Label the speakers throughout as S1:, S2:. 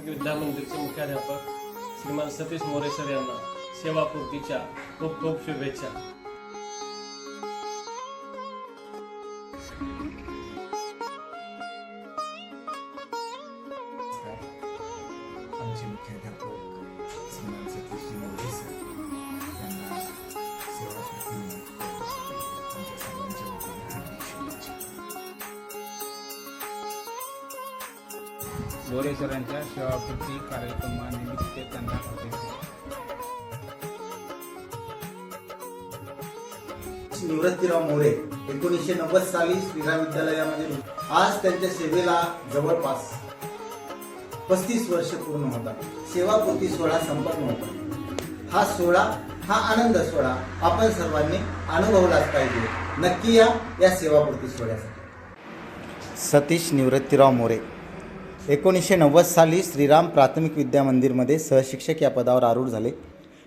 S1: विद्या मंदिरचे मुख्याध्यापक श्रीमान सतीश मोरे सर यांना सेवापूर्तीच्या खूप खूप शुभेच्छा।
S2: आमचे मुख्याध्यापक श्रीमान सतीश मोरे सर यांना सेवापूर्तीनिमित्त आमच्या सर्वांच्या वतीने हार्दिक शुभेच्छा।
S3: मोरे सरांच्या सेवापूर्ती कार्यक्रमानिमित्त त्यांना
S4: निवृत्तीराव मोरे 1990 साली श्रीराम विद्यालयामध्ये आज त्यांच्या सेवेला जवळपास 35 वर्ष पूर्ण होतात। सेवापूर्ती सोहळा संपन्न होता। हा सोहळा हा आनंद सोहळा आपण सर्वांनी अनुभवलाच पाहिजे। नक्की या सेवापूर्ती सोहळ्यासाठी। सतीश निवृत्तीराव मोरे 1990 साली श्रीराम प्राथमिक विद्या मंदिरमध्ये सहशिक्षक या पदावर आरूढ झाले।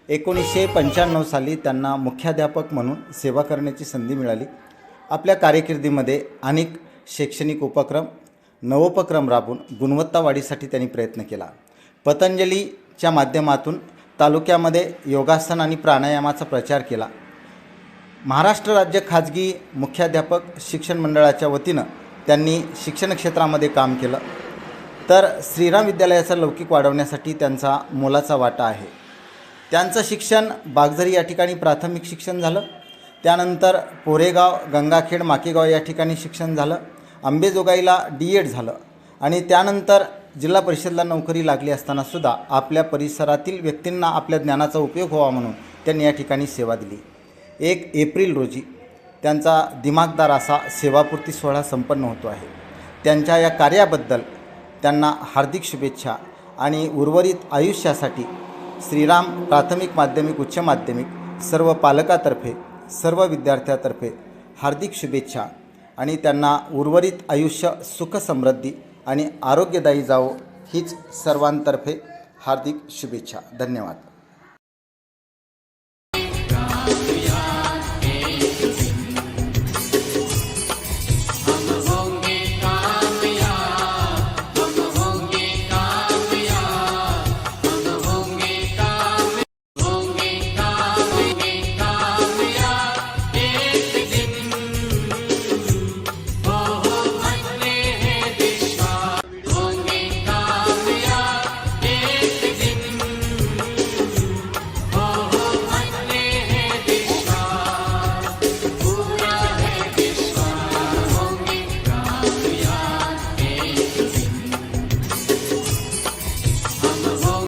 S4: 1995 साली त्यांना मुख्याध्यापक म्हणून सेवा करण्याची संधी मिळाली। आपल्या कारकिर्दीमध्ये अनेक शैक्षणिक उपक्रम नवोपक्रम राबवून गुणवत्ता वाढीसाठी त्यांनी प्रयत्न केला। पतंजलीच्या माध्यमातून तालुक्यामध्ये योगासन आणि प्राणायामाचा प्रचार केला। महाराष्ट्र राज्य खाजगी मुख्याध्यापक शिक्षण मंडळाच्या वतीनं त्यांनी शिक्षण क्षेत्रामध्ये काम केलं। तर श्रीराम विद्यालयाचा लौकिक वाढवण्यासाठी त्यांचा मोलाचा वाटा आहे। त्यांचं शिक्षण बागझरी या ठिकाणी प्राथमिक शिक्षण झालं। त्यानंतर पोरेगाव, गंगाखेड, माकेगाव या ठिकाणी शिक्षण झालं। अंबेजोगाईला D.Ed झालं आणि त्यानंतर जिल्हा परिषदला नोकरी लागली असतानासुद्धा आपल्या परिसरातील व्यक्तींना आपल्या ज्ञानाचा उपयोग व्हावा म्हणून त्यांनी या ठिकाणी सेवा दिली। 1 एप्रिल रोजी त्यांचा दिमागदार असा सेवापूर्ती सोहळा संपन्न होतो आहे। त्यांच्या या कार्याबद्दल त्यांना हार्दिक शुभेच्छा आणि उर्वरित आयुष्यासाठी श्रीराम प्राथमिक, माध्यमिक, उच्च माध्यमिक सर्व पालकातर्फे, सर्व विद्यार्थ्यातर्फे हार्दिक शुभेच्छा आणि त्यांना उर्वरित आयुष्य सुख समृद्धी आणि आरोग्यदायी जावो हीच सर्वांतर्फे हार्दिक शुभेच्छा। धन्यवाद।